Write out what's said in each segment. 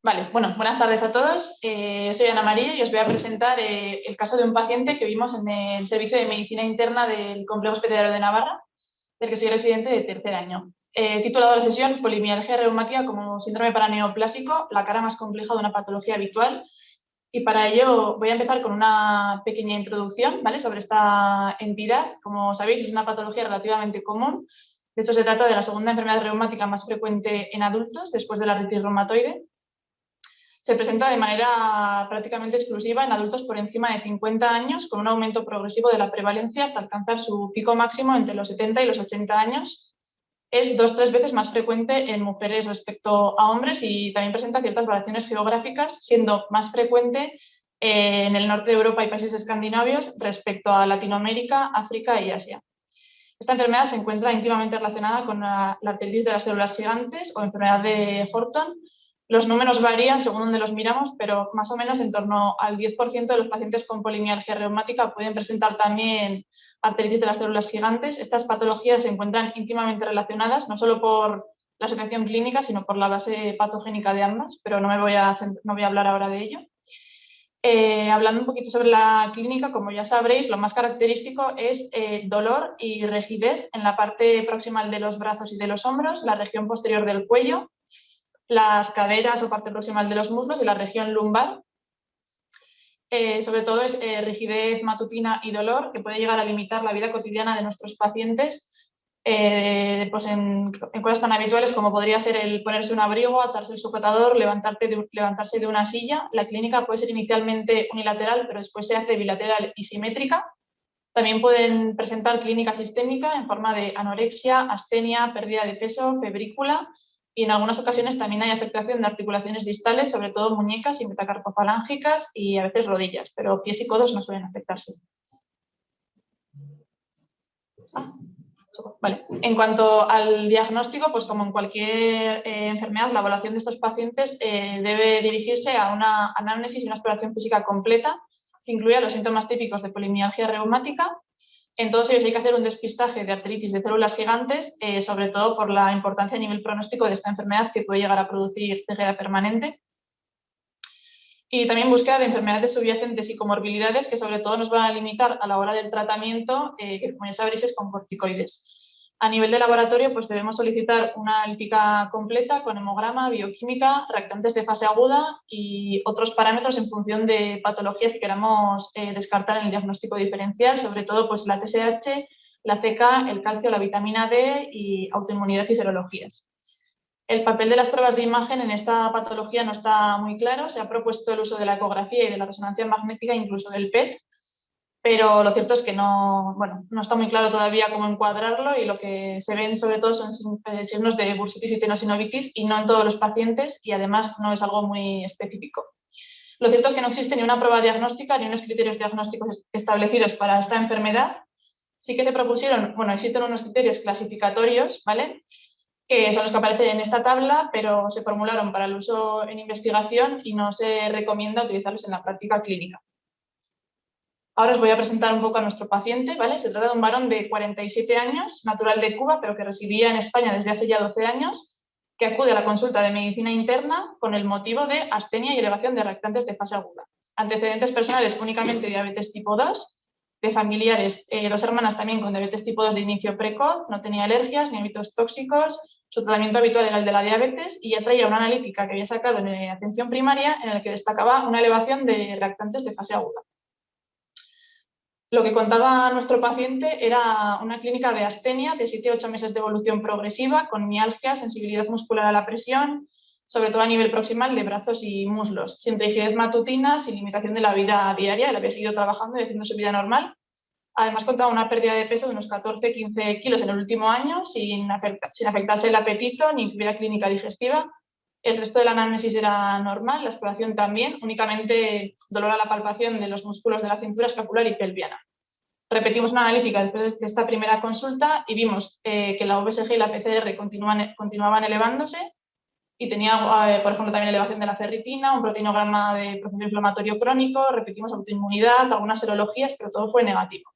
Vale, bueno, buenas tardes a todos. Soy Ana María y os voy a presentar el caso de un paciente que vimos en el Servicio de Medicina Interna del Complejo Hospitalario de Navarra, del que soy residente de tercer año. He titulado la sesión Polimialgia reumática como síndrome paraneoplásico, la cara más compleja de una patología habitual. Y para ello voy a empezar con una pequeña introducción, ¿vale?, sobre esta entidad. Como sabéis, es una patología relativamente común. De hecho, se trata de la segunda enfermedad reumática más frecuente en adultos, después de la artritis reumatoide. Se presenta de manera prácticamente exclusiva en adultos por encima de 50 años, con un aumento progresivo de la prevalencia hasta alcanzar su pico máximo entre los 70 y los 80 años. Es 2-3 veces más frecuente en mujeres respecto a hombres y también presenta ciertas variaciones geográficas, siendo más frecuente en el norte de Europa y países escandinavos respecto a Latinoamérica, África y Asia. Esta enfermedad se encuentra íntimamente relacionada con la artritis de las células gigantes o enfermedad de Horton. Los números varían según donde los miramos, pero más o menos en torno al 10% de los pacientes con polimialgia reumática pueden presentar también artritis de las células gigantes. Estas patologías se encuentran íntimamente relacionadas, no solo por la asociación clínica, sino por la base patogénica de ambas, pero no voy a hablar ahora de ello. Hablando un poquito sobre la clínica, como ya sabréis, lo más característico es dolor y rigidez en la parte proximal de los brazos y de los hombros, la región posterior del cuello, las caderas o parte proximal de los muslos y la región lumbar. Sobre todo es rigidez matutina y dolor, que puede llegar a limitar la vida cotidiana de nuestros pacientes, pues en cosas tan habituales como podría ser el ponerse un abrigo, atarse el sujetador, levantarse de una silla. La clínica puede ser inicialmente unilateral, pero después se hace bilateral y simétrica. También pueden presentar clínica sistémica en forma de anorexia, astenia, pérdida de peso, febrícula, y en algunas ocasiones también hay afectación de articulaciones distales, sobre todo muñecas y metacarpofalángicas y a veces rodillas, pero pies y codos no suelen afectarse. Vale. En cuanto al diagnóstico, pues como en cualquier enfermedad, la evaluación de estos pacientes debe dirigirse a una anamnesis y una exploración física completa que incluya los síntomas típicos de polimialgia reumática. En todos ellos hay que hacer un despistaje de artritis de células gigantes, sobre todo por la importancia a nivel pronóstico de esta enfermedad que puede llegar a producir ceguera permanente. Y también búsqueda de enfermedades subyacentes y comorbilidades que sobre todo nos van a limitar a la hora del tratamiento, que como ya sabréis es con corticoides. A nivel de laboratorio, pues debemos solicitar una analítica completa con hemograma, bioquímica, reactantes de fase aguda y otros parámetros en función de patologías que queramos descartar en el diagnóstico diferencial, sobre todo pues la TSH, la CK, el calcio, la vitamina D y autoinmunidad y serologías. El papel de las pruebas de imagen en esta patología no está muy claro. Se ha propuesto el uso de la ecografía y de la resonancia magnética, incluso del PET, pero lo cierto es que no está muy claro todavía cómo encuadrarlo y lo que se ven sobre todo son signos de bursitis y tenosinovitis y no en todos los pacientes y además no es algo muy específico. Lo cierto es que no existe ni una prueba diagnóstica ni unos criterios diagnósticos establecidos para esta enfermedad. Sí que se propusieron, existen unos criterios clasificatorios, ¿vale?, que son los que aparecen en esta tabla, pero se formularon para el uso en investigación y no se recomienda utilizarlos en la práctica clínica. Ahora os voy a presentar un poco a nuestro paciente, ¿vale? Se trata de un varón de 47 años, natural de Cuba, pero que residía en España desde hace ya 12 años, que acude a la consulta de medicina interna con el motivo de astenia y elevación de reactantes de fase aguda. Antecedentes personales únicamente diabetes tipo 2, de familiares, 2 hermanas también con diabetes tipo 2 de inicio precoz, no tenía alergias ni hábitos tóxicos, su tratamiento habitual era el de la diabetes y ya traía una analítica que había sacado en atención primaria en la que destacaba una elevación de reactantes de fase aguda. Lo que contaba nuestro paciente era una clínica de astenia de 7 a 8 meses de evolución progresiva con mialgia, sensibilidad muscular a la presión, sobre todo a nivel proximal de brazos y muslos, sin rigidez matutina, sin limitación de la vida diaria. Él había seguido trabajando y haciendo su vida normal. Además, contaba una pérdida de peso de unos 14-15 kilos en el último año, sin afectarse el apetito ni hubiera clínica digestiva. El resto de la anamnesis era normal, la exploración también, únicamente dolor a la palpación de los músculos de la cintura escapular y pelviana. Repetimos una analítica después de esta primera consulta y vimos que la VSG y la PCR continuaban elevándose y tenía, por ejemplo, también elevación de la ferritina, un proteinograma de proceso inflamatorio crónico, repetimos autoinmunidad, algunas serologías, pero todo fue negativo.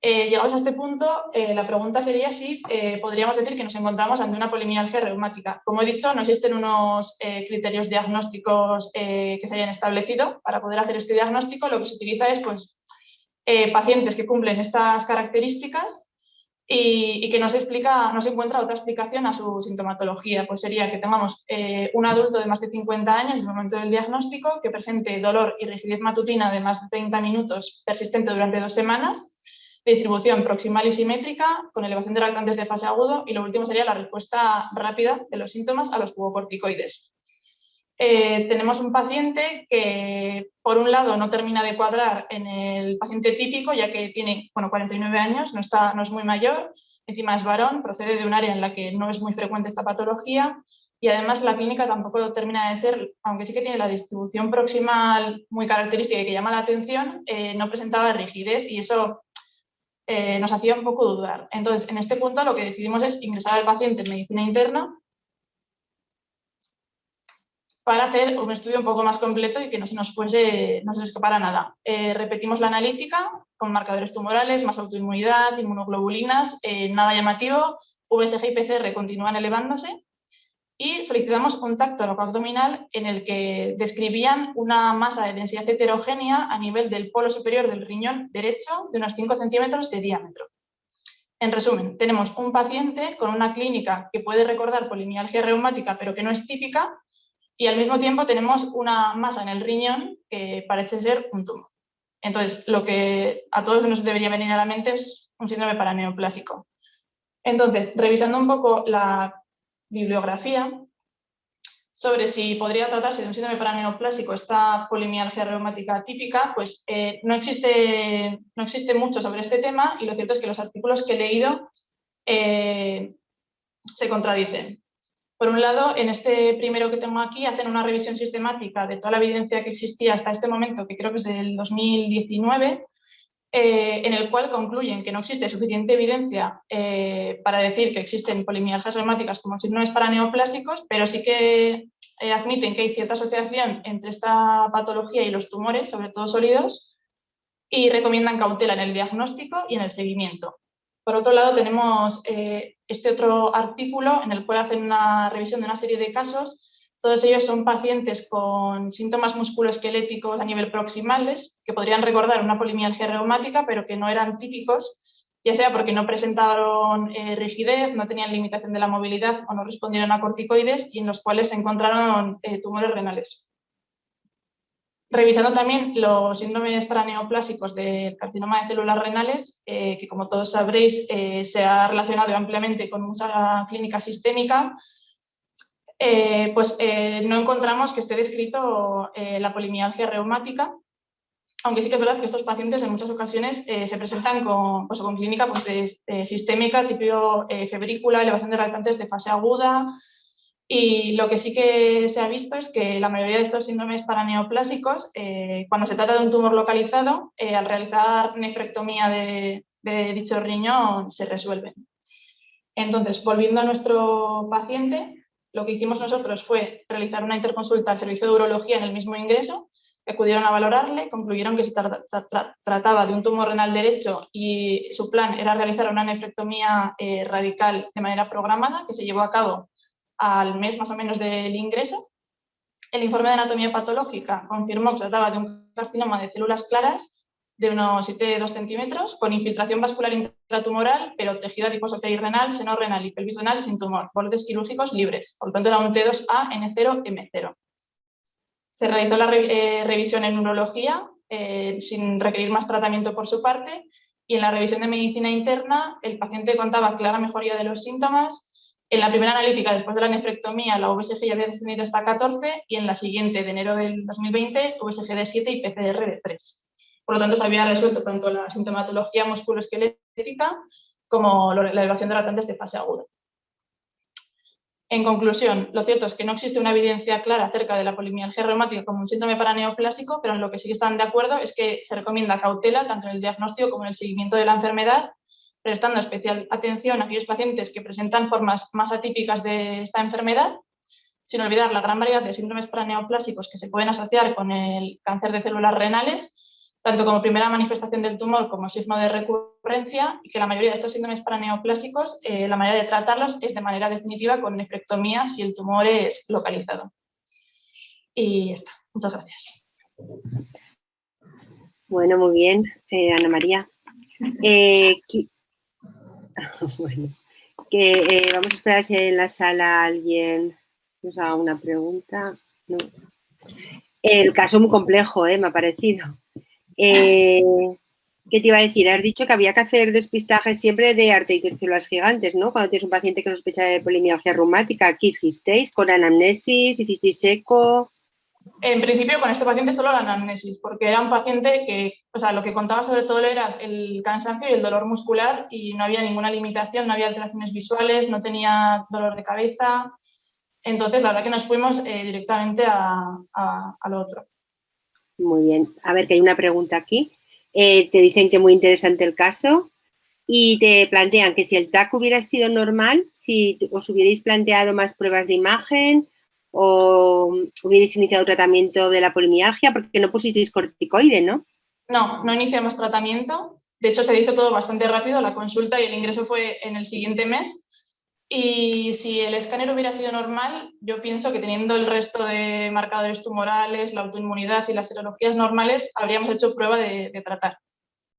Llegados a este punto, la pregunta sería si podríamos decir que nos encontramos ante una polimialgia reumática. Como he dicho, no existen unos criterios diagnósticos que se hayan establecido para poder hacer este diagnóstico. Lo que se utiliza es pues, pacientes que cumplen estas características y que no se encuentra otra explicación a su sintomatología. Pues sería que tengamos un adulto de más de 50 años en el momento del diagnóstico que presente dolor y rigidez matutina de más de 30 minutos persistente durante 2 semanas, de distribución proximal y simétrica, con elevación de lactantes de fase agudo, y lo último sería la respuesta rápida de los síntomas a los fluocorticoides. Tenemos un paciente que, por un lado, no termina de cuadrar en el paciente típico, ya que tiene 49 años, no es muy mayor, encima es varón, procede de un área en la que no es muy frecuente esta patología, y además la clínica tampoco termina de ser, aunque sí que tiene la distribución proximal muy característica y que llama la atención, no presentaba rigidez, y eso nos hacía un poco dudar. Entonces, en este punto lo que decidimos es ingresar al paciente en medicina interna para hacer un estudio un poco más completo y que no se nos escapara nada. Repetimos la analítica con marcadores tumorales, más autoinmunidad, inmunoglobulinas, nada llamativo, VSG y PCR continúan elevándose, y solicitamos un TAC toracoabdominal en el que describían una masa de densidad heterogénea a nivel del polo superior del riñón derecho de unos 5 centímetros de diámetro. En resumen, tenemos un paciente con una clínica que puede recordar polimialgia reumática, pero que no es típica, y al mismo tiempo tenemos una masa en el riñón que parece ser un tumor. Entonces, lo que a todos nos debería venir a la mente es un síndrome paraneoplásico. Entonces, revisando un poco la bibliografía sobre si podría tratarse de un síndrome paraneoplásico, esta polimialgia reumática típica, pues no existe mucho sobre este tema, y lo cierto es que los artículos que he leído se contradicen. Por un lado, en este primero que tengo aquí, hacen una revisión sistemática de toda la evidencia que existía hasta este momento, que creo que es del 2019, en el cual concluyen que no existe suficiente evidencia para decir que existen polimialgias reumáticas como síndromes paraneoplásicos, pero sí que admiten que hay cierta asociación entre esta patología y los tumores, sobre todo sólidos, y recomiendan cautela en el diagnóstico y en el seguimiento. Por otro lado, tenemos este otro artículo en el cual hacen una revisión de una serie de casos. Todos ellos son pacientes con síntomas musculoesqueléticos a nivel proximales, que podrían recordar una polimialgia reumática, pero que no eran típicos, ya sea porque no presentaron rigidez, no tenían limitación de la movilidad o no respondieron a corticoides, y en los cuales se encontraron tumores renales. Revisando también los síndromes paraneoplásicos del carcinoma de células renales, que como todos sabréis se ha relacionado ampliamente con mucha clínica sistémica, no encontramos que esté descrito la polimialgia reumática, aunque sí que es verdad que estos pacientes en muchas ocasiones se presentan con clínica sistémica, tipo febrícula, elevación de lactantes de fase aguda. Y lo que sí que se ha visto es que la mayoría de estos síndromes paraneoplásicos, cuando se trata de un tumor localizado, al realizar nefrectomía de dicho riñón, se resuelven. Entonces, volviendo a nuestro paciente, lo que hicimos nosotros fue realizar una interconsulta al servicio de urología en el mismo ingreso, que acudieron a valorarle, concluyeron que se trataba de un tumor renal derecho y su plan era realizar una nefrectomía radical de manera programada, que se llevó a cabo al mes más o menos del ingreso. El informe de anatomía patológica confirmó que se trataba de un carcinoma de células claras de unos 7-2 centímetros, con infiltración vascular intratumoral, pero tejido adiposo perirenal, seno renal y pelvis renal sin tumor, bordes quirúrgicos libres. Por lo tanto, era un T2A, N0, M0. Se realizó la revisión en urología, sin requerir más tratamiento por su parte, y en la revisión de medicina interna el paciente contaba clara mejoría de los síntomas. En la primera analítica, después de la nefrectomía, la VSG ya había descendido hasta 14, y en la siguiente, de enero del 2020, VSG de 7 y PCR de 3. Por lo tanto, se había resuelto tanto la sintomatología musculoesquelética como la elevación de lactantes de fase aguda. En conclusión, lo cierto es que no existe una evidencia clara acerca de la polimialgia reumática como un síndrome paraneoplásico, pero en lo que sí están de acuerdo es que se recomienda cautela tanto en el diagnóstico como en el seguimiento de la enfermedad, prestando especial atención a aquellos pacientes que presentan formas más atípicas de esta enfermedad, sin olvidar la gran variedad de síndromes paraneoplásicos que se pueden asociar con el cáncer de células renales, tanto como primera manifestación del tumor como signo de recurrencia, y que la mayoría de estos síndromes paraneoplásicos, la manera de tratarlos es de manera definitiva con nefrectomía si el tumor es localizado. Y ya está. Muchas gracias. Bueno, muy bien, Ana María. Bueno, vamos a esperar si en la sala alguien nos haga una pregunta. No. El caso es muy complejo, me ha parecido. ¿Qué te iba a decir? Has dicho que había que hacer despistaje siempre de arteritis de células gigantes, ¿no? Cuando tienes un paciente que sospecha de polimialgia reumática, ¿qué hicisteis? ¿Con anamnesis? ¿Hicisteis eco? En principio, con este paciente solo la anamnesis, porque era un paciente que, o sea, lo que contaba sobre todo era el cansancio y el dolor muscular y no había ninguna limitación, no había alteraciones visuales, no tenía dolor de cabeza. Entonces, la verdad que nos fuimos directamente a lo otro. Muy bien. A ver, que hay una pregunta aquí. Te dicen que muy interesante el caso y te plantean que si el TAC hubiera sido normal, si os hubierais planteado más pruebas de imagen o hubierais iniciado tratamiento de la polimialgia, porque no pusisteis corticoide, ¿no? No, no iniciamos tratamiento. De hecho, se hizo todo bastante rápido, la consulta y el ingreso fue en el siguiente mes. Y si el escáner hubiera sido normal, yo pienso que teniendo el resto de marcadores tumorales, la autoinmunidad y las serologías normales, habríamos hecho prueba de tratar.